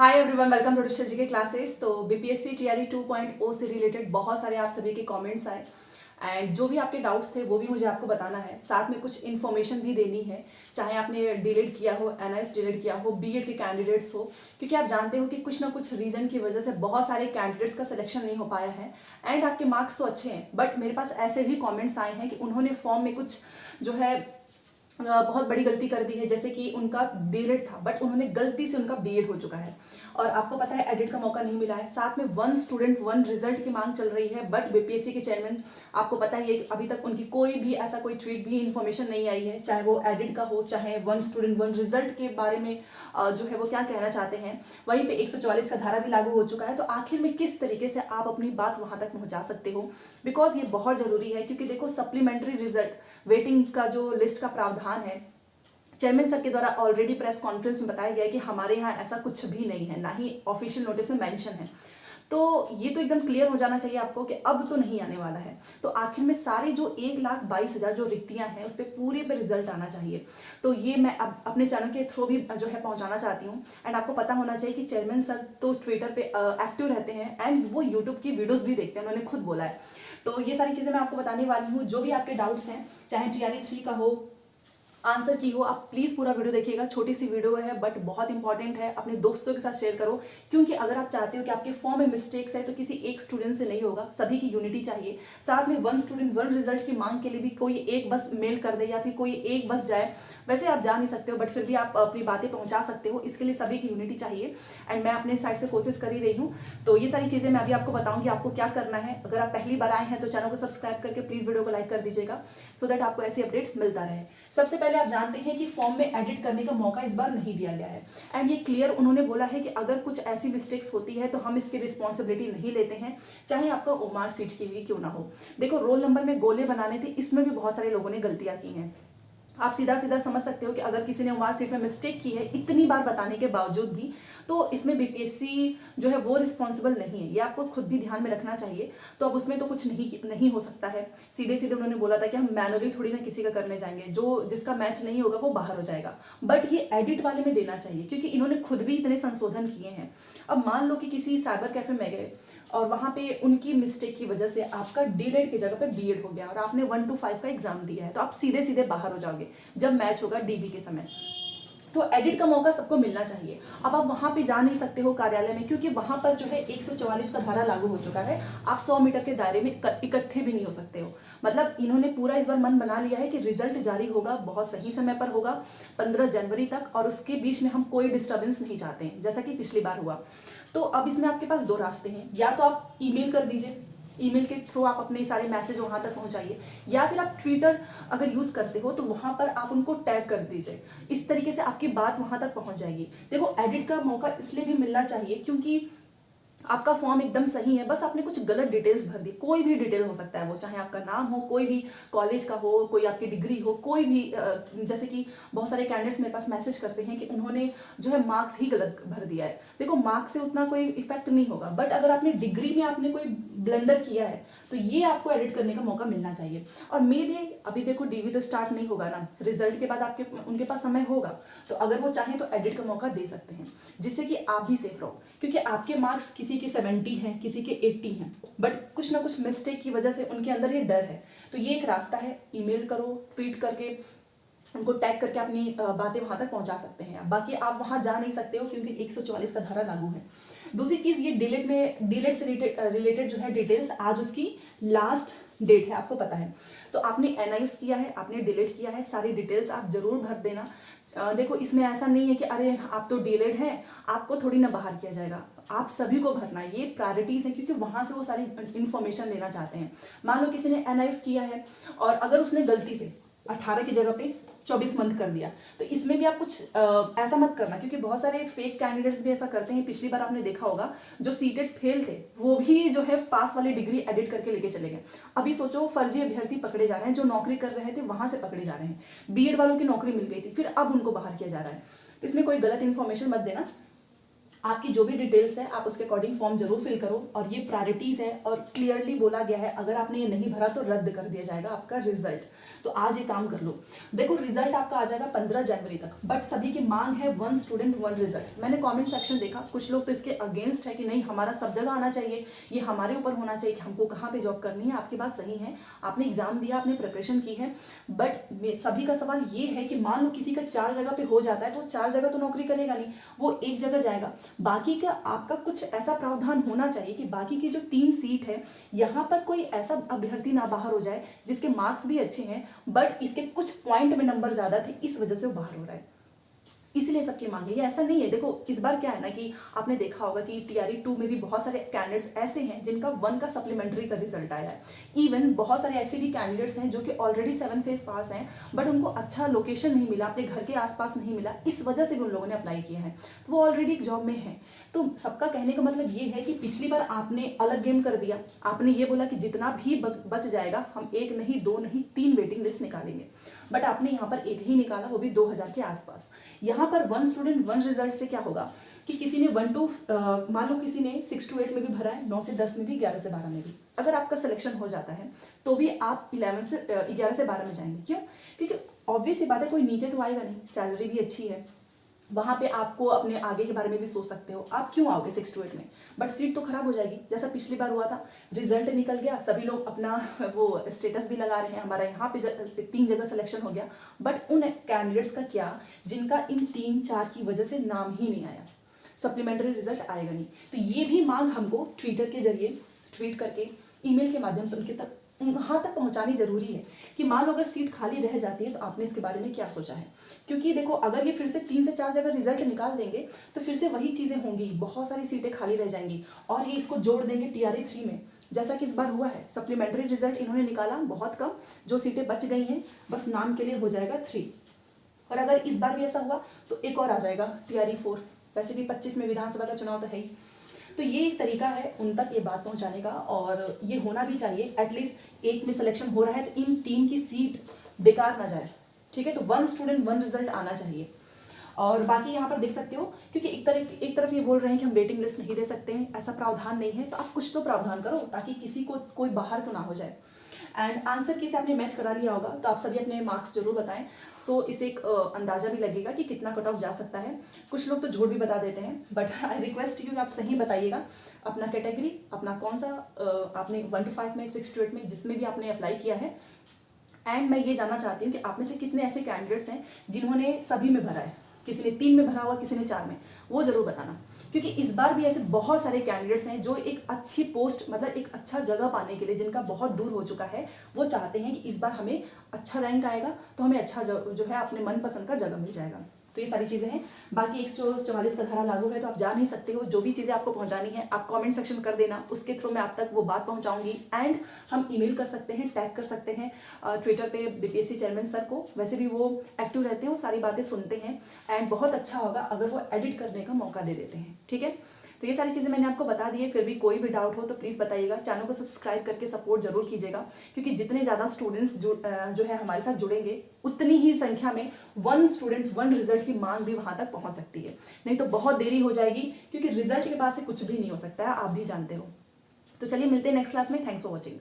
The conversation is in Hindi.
Hi everyone, welcome to digital GK classes. तो बीपीएससी टीआरई 2.0 से रिलेटेड बहुत सारे आप सभी के कमेंट्स आए एंड जो भी आपके डाउट्स थे वो भी मुझे आपको बताना है। साथ में कुछ इन्फॉर्मेशन भी देनी है, चाहे आपने डीलेट किया हो, एनआईएस डीलेट किया हो, बीएड के कैंडिडेट्स हो, क्योंकि आप जानते हो कि कुछ ना कुछ रीजन की वजह से बहुत सारे कैंडिडेट्स का सिलेक्शन नहीं हो पाया है एंड आपके मार्क्स तो अच्छे हैं, बट मेरे पास ऐसे भी कॉमेंट्स आए हैं कि उन्होंने फॉर्म में कुछ जो है बहुत बड़ी गलती कर दी है। जैसे कि उनका डीलेट था बट उन्होंने गलती से उनका बीएड हो चुका है और आपको पता है एडिट का मौका नहीं मिला है। साथ में 1 स्टूडेंट 1 रिजल्ट की मांग चल रही है, बट बीपीएससी के चेयरमैन आपको पता ही है कि अभी तक उनकी कोई भी ऐसा कोई ट्वीट भी इन्फॉर्मेशन नहीं आई है, चाहे वो एडिट का हो चाहे 1 स्टूडेंट 1 रिजल्ट के बारे में जो है वो क्या कहना चाहते हैं। वहीं पे 144 का धारा भी लागू हो चुका है, तो आखिर में किस तरीके से आप अपनी बात वहां तक पहुंचा सकते हो, बिकॉज ये बहुत जरूरी है। क्योंकि देखो, सप्लीमेंट्री रिजल्ट वेटिंग का जो लिस्ट का प्रावधान है, चेयरमैन सर के द्वारा ऑलरेडी प्रेस कॉन्फ्रेंस में बताया गया है कि हमारे यहाँ ऐसा कुछ भी नहीं है, ना ही ऑफिशियल नोटिस में मेंशन है। तो ये तो एकदम क्लियर हो जाना चाहिए आपको कि अब तो नहीं आने वाला है। तो आखिर में सारे जो 1,22,000 जो रिक्तियां हैं उस पर पूरे पे रिजल्ट आना चाहिए। तो ये मैं अब अपने चैनल के थ्रू भी जो है पहुंचाना चाहती हूँ। एंड आपको पता होना चाहिए कि चेयरमैन सर तो ट्विटर पे एक्टिव रहते हैं एंड वो यूट्यूब की वीडियोज भी देखते हैं, उन्होंने खुद बोला है। तो ये सारी चीज़ें मैं आपको बताने वाली हूँ। जो भी आपके डाउट्स हैं, चाहे टीआरई 3 का हो, आंसर की हो, आप प्लीज पूरा वीडियो देखिएगा। छोटी सी वीडियो है बट बहुत इंपॉर्टेंट है, अपने दोस्तों के साथ शेयर करो। क्योंकि अगर आप चाहते हो कि आपके फॉर्म में मिस्टेक्स है तो किसी एक स्टूडेंट से नहीं होगा, सभी की यूनिटी चाहिए। साथ में 1 स्टूडेंट 1 रिजल्ट की मांग के लिए भी कोई एक बस मेल कर दे या फिर कोई एक बस जाए, वैसे आप जा नहीं सकते हो बट फिर भी आप अपनी बातें पहुंचा सकते हो। इसके लिए सभी की यूनिटी चाहिए एंड मैं अपने साइड से कोशिश कर ही रही हूँ। तो ये सारी चीजें मैं अभी आपको बताऊंगी आपको क्या करना है। अगर आप पहली बार आए हैं तो चैनल को सब्सक्राइब करके प्लीज वीडियो को लाइक कर दीजिएगा, सो दैट आपको ऐसी अपडेट मिलता रहे। सबसे पहले आप जानते हैं कि फॉर्म में एडिट करने का मौका इस बार नहीं दिया गया है एंड ये क्लियर उन्होंने बोला है कि अगर कुछ ऐसी मिस्टेक्स होती है तो हम इसकी रिस्पॉन्सिबिलिटी नहीं लेते हैं, चाहे आपका ओमार सीट के लिए क्यों ना हो। देखो, रोल नंबर में गोले बनाने थे, इसमें भी बहुत सारे लोगों ने गलतियां की हैं। आप सीधा सीधा समझ सकते हो कि अगर किसी ने ओमार सीट में मिस्टेक की है इतनी बार बताने के बावजूद भी, तो इसमें बीपीएससी जो है वो रिस्पॉन्सिबल नहीं है, ये आपको खुद भी ध्यान में रखना चाहिए। तो अब उसमें तो कुछ नहीं हो सकता है। सीधे सीधे उन्होंने बोला था कि हम मैनुअली थोड़ी ना किसी का करने जाएंगे, जो जिसका मैच नहीं होगा वो बाहर हो जाएगा, बट ये एडिट वाले में देना चाहिए क्योंकि इन्होंने खुद भी इतने संशोधन किए हैं। अब मान लो कि किसी साइबर कैफे में गए और वहां पे उनकी मिस्टेक की वजह से आपका डीलेट की जगह पे बीएड हो गया और आपने 1 to 5 का एग्जाम दिया है, तो आप सीधे सीधे बाहर हो जाओगे जब मैच होगा डीबी के समय। तो एडिट का मौका सबको मिलना चाहिए। अब आप वहां पे जा नहीं सकते हो कार्यालय में, क्योंकि वहां पर जो है 144 का धारा लागू हो चुका है। आप 100 मीटर के दायरे में इकट्ठे भी नहीं हो सकते हो। मतलब इन्होंने पूरा इस बार मन बना लिया है कि रिजल्ट जारी होगा, बहुत सही समय पर होगा, 15 जनवरी तक, और उसके बीच में हम कोई डिस्टर्बेंस नहीं चाहते हैं जैसा कि पिछली बार हुआ। तो अब इसमें आपके पास 2 रास्ते हैं, या तो आप ईमेल कर दीजिए, ईमेल के थ्रू आप अपने सारे मैसेज वहां तक पहुंचाइए, या फिर आप ट्विटर अगर यूज करते हो तो वहां पर आप उनको टैग कर दीजिए। इस तरीके से आपकी बात वहां तक पहुंच जाएगी। देखो, एडिट का मौका इसलिए भी मिलना चाहिए क्योंकि आपका फॉर्म एकदम सही है, बस आपने कुछ गलत डिटेल्स भर दी। कोई भी डिटेल हो सकता है वो, चाहे आपका नाम हो, कोई भी कॉलेज का हो, कोई आपकी डिग्री हो, कोई भी जैसे कि बहुत सारे कैंडिडेट्स मेरे पास मैसेज करते हैं कि उन्होंने जो है मार्क्स ही गलत भर दिया है। देखो, मार्क्स से उतना कोई इफेक्ट नहीं होगा, बट अगर आपने डिग्री में आपने कोई ब्लंडर किया है तो ये आपको एडिट करने का मौका मिलना चाहिए। और मे भी अभी देखो डीवी तो स्टार्ट नहीं होगा ना, रिजल्ट के बाद आपके उनके पास समय होगा, तो अगर वो चाहें तो एडिट का मौका दे सकते हैं, जिससे कि आप भी सेफ रहो। क्योंकि आपके मार्क्स किसी के 70 हैं, किसी के 80 हैं, बट कुछ ना कुछ मिस्टेक की वजह से उनके अंदर ये डर है। तो ये एक रास्ता है, ईमेल करो, ट्वीट करके उनको टैग करके अपनी बातें वहां तक पहुंचा सकते हैं। बाकी आप वहां जा नहीं सकते हो क्योंकि 144 का धारा लागू है। दूसरी चीज, ये डिलेट से रिलेटेड जो है डिटेल्स, आज उसकी लास्ट डेट है, आपको पता है। तो आपने एनआईएस किया है, आपने डिलीट किया है, सारी डिटेल्स आप जरूर भर देना। देखो, इसमें ऐसा नहीं है कि अरे आप तो डिलीट हैं, आपको थोड़ी ना बाहर किया जाएगा, आप सभी को भरना है। ये प्रायोरिटीज है क्योंकि वहां से वो सारी इन्फॉर्मेशन लेना चाहते हैं। मान लो किसी ने एनआईएस किया है और अगर उसने गलती से 18 की जगह पे 24 मंथ कर दिया, तो इसमें भी आप कुछ ऐसा मत करना, क्योंकि बहुत सारे फेक कैंडिडेट्स भी ऐसा करते हैं। पिछली बार आपने देखा होगा जो सीटेट फेल थे वो भी जो है पास वाली डिग्री एडिट करके लेके चले गए। अभी सोचो, फर्जी अभ्यर्थी पकड़े जा रहे हैं, जो नौकरी कर रहे थे वहां से पकड़े जा रहे हैं। बीएड वालों की नौकरी मिल गई थी, फिर अब उनको बाहर किया जा रहा है। इसमें कोई गलत इन्फॉर्मेशन मत देना। आपकी जो भी डिटेल्स है आप उसके अकॉर्डिंग फॉर्म जरूर फिल करो, और ये प्रायोरिटीज है और क्लियरली बोला गया है, अगर आपने ये नहीं भरा तो रद्द कर दिया जाएगा आपका रिजल्ट। तो आज ये काम कर लो। देखो रिजल्ट आपका आ जाएगा 15 जनवरी तक, बट सभी की मांग है 1 स्टूडेंट 1 रिजल्ट। मैंने कमेंट सेक्शन देखा, कुछ लोग तो इसके अगेंस्ट है कि नहीं हमारा सब जगह आना चाहिए, ये हमारे ऊपर होना चाहिए कि हमको कहाँ पे जॉब करनी है। आपकी बात सही है, आपने एग्जाम दिया, आपने प्रिपरेशन की है, बट सभी का सवाल ये है कि मान लो किसी का 4 जगह पे हो जाता है तो 4 जगह तो नौकरी करेगा नहीं, वो एक जगह जाएगा। बाकी का आपका कुछ ऐसा प्रावधान होना चाहिए कि बाकी की जो 3 सीट है यहाँ पर कोई ऐसा अभ्यर्थी ना बाहर हो जाए जिसके मार्क्स भी अच्छे हैं बट इसके कुछ पॉइंट में नंबर ज्यादा थे, इस वजह से वो बाहर हो रहा है। इसलिए सबकी मांग है, ये ऐसा नहीं है। देखो इस बार क्या है ना कि आपने देखा होगा कि टीआरई 2 में भी बहुत सारे कैंडिडेट्स ऐसे हैं जिनका 1 का सप्लीमेंट्री का रिजल्ट आया है। इवन बहुत सारे ऐसे भी कैंडिडेट्स हैं जो कि ऑलरेडी 7 फेज पास हैं बट उनको अच्छा लोकेशन नहीं मिला, अपने घर के आसपास नहीं मिला, इस वजह से भी उन लोगों ने अप्लाई किया है, तो वो ऑलरेडी एक जॉब में है। तो सबका कहने का मतलब ये है कि पिछली बार आपने अलग गेम कर दिया, आपने ये बोला कि जितना भी बच जाएगा हम 1 नहीं 2 नहीं 3 वेटिंग लिस्ट निकालेंगे, बट आपने यहाँ पर एक ही निकाला, वो भी 2000 के आसपास। यहाँ पर 1 स्टूडेंट 1 रिजल्ट से क्या होगा कि किसी ने 1 to मान लो किसी ने 6 to 8 में भी भरा है, 9 से 10 में भी, 11 से 12 में भी, अगर आपका सिलेक्शन हो जाता है तो भी आप 11 से 12 में जाएंगे। क्यों? क्योंकि ऑब्वियस ही बात है, कोई नीचे तो आएगा नहीं, सैलरी भी अच्छी है, वहाँ पे आपको अपने आगे के बारे में भी सोच सकते हो। आप क्यों आओगे 6 to 8 में? बट सीट तो खराब हो जाएगी, जैसा पिछली बार हुआ था, रिजल्ट निकल गया, सभी लोग अपना वो स्टेटस भी लगा रहे हैं हमारा यहाँ पे 3 जगह सिलेक्शन हो गया, बट उन कैंडिडेट्स का क्या जिनका इन 3-4 की वजह से नाम ही नहीं आया, सप्लीमेंट्री रिजल्ट आएगा नहीं। तो ये भी मांग हमको ट्विटर के जरिए ट्वीट करके, ईमेल के माध्यम से उनके तक वहाँ तक पहुँचानी जरूरी है कि मान लो अगर सीट खाली रह जाती है तो आपने इसके बारे में क्या सोचा है। क्योंकि देखो अगर ये फिर से 3 से 4 जगह रिजल्ट निकाल देंगे तो फिर से वही चीज़ें होंगी, बहुत सारी सीटें खाली रह जाएंगी और ये इसको जोड़ देंगे टीआरई 3 में, जैसा कि इस बार हुआ है। सप्लीमेंट्री रिजल्ट इन्होंने निकाला बहुत कम, जो सीटें बच गई हैं बस नाम के लिए हो जाएगा 3, और अगर इस बार भी ऐसा हुआ तो एक और आ जाएगा टीआरई 4। वैसे भी 25 में विधानसभा का चुनाव तो है ही। तो ये एक तरीका है उन तक ये बात पहुंचाने का, और ये होना भी चाहिए। एटलीस्ट एक में सिलेक्शन हो रहा है तो इन 3 की सीट बेकार ना जाए, ठीक है। तो 1 स्टूडेंट 1 रिजल्ट आना चाहिए। और बाकी यहाँ पर देख सकते हो, क्योंकि एक तरफ ये बोल रहे हैं कि हम वेटिंग लिस्ट नहीं दे सकते हैं, ऐसा प्रावधान नहीं है, तो आप कुछ तो प्रावधान करो ताकि किसी को कोई बाहर तो ना हो जाए। एंड आंसर की से आपने मैच करा लिया होगा तो आप सभी अपने मार्क्स जरूर बताएं, सो इसे एक अंदाजा भी लगेगा कि कितना कट ऑफ जा सकता है। कुछ लोग तो झूठ भी बता देते हैं, बट आई रिक्वेस्ट यू कि आप सही बताइएगा अपना कैटेगरी, अपना कौन सा आपने 1 to 5 में, 6 to 8 में, जिसमें भी आपने अप्लाई किया है। एंड मैं ये जानना चाहती हूँ कि आप में से कितने ऐसे कैंडिडेट्स हैं जिन्होंने सभी में भरा है, किसी ने 3 में भरा हुआ, किसी ने 4 में, वो जरूर बताना। क्योंकि इस बार भी ऐसे बहुत सारे कैंडिडेट्स हैं जो एक अच्छी पोस्ट, मतलब एक अच्छा जगह पाने के लिए, जिनका बहुत दूर हो चुका है, वो चाहते हैं कि इस बार हमें अच्छा रैंक आएगा तो हमें अच्छा जो है अपने मनपसंद का जगह मिल जाएगा। तो ये सारी चीज़ें हैं। बाकी 144 का धारा लागू है तो आप जा नहीं सकते हो, जो भी चीज़ें आपको पहुंचानी है आप कमेंट सेक्शन कर देना, उसके थ्रू मैं आप तक वो बात पहुंचाऊंगी। एंड हम ईमेल कर सकते हैं, टैग कर सकते हैं ट्विटर पे बीपीएससी चेयरमैन सर को, वैसे भी वो एक्टिव रहते हैं, वो सारी बातें सुनते हैं। एंड बहुत अच्छा होगा अगर वो एडिट करने का मौका दे देते हैं, ठीक है। तो ये सारी चीज़ें मैंने आपको बता दी है, फिर भी कोई भी डाउट हो तो प्लीज़ बताइएगा। चैनल को सब्सक्राइब करके सपोर्ट जरूर कीजिएगा, क्योंकि जितने ज़्यादा स्टूडेंट्स जो है हमारे साथ जुड़ेंगे, उतनी ही संख्या में 1 स्टूडेंट 1 रिजल्ट की मांग भी वहाँ तक पहुँच सकती है। नहीं तो बहुत देरी हो जाएगी, क्योंकि रिजल्ट के बाद से कुछ भी नहीं हो सकता है, आप भी जानते हो। तो चलिए मिलते हैं नेक्स्ट क्लास में। Thanks for watching.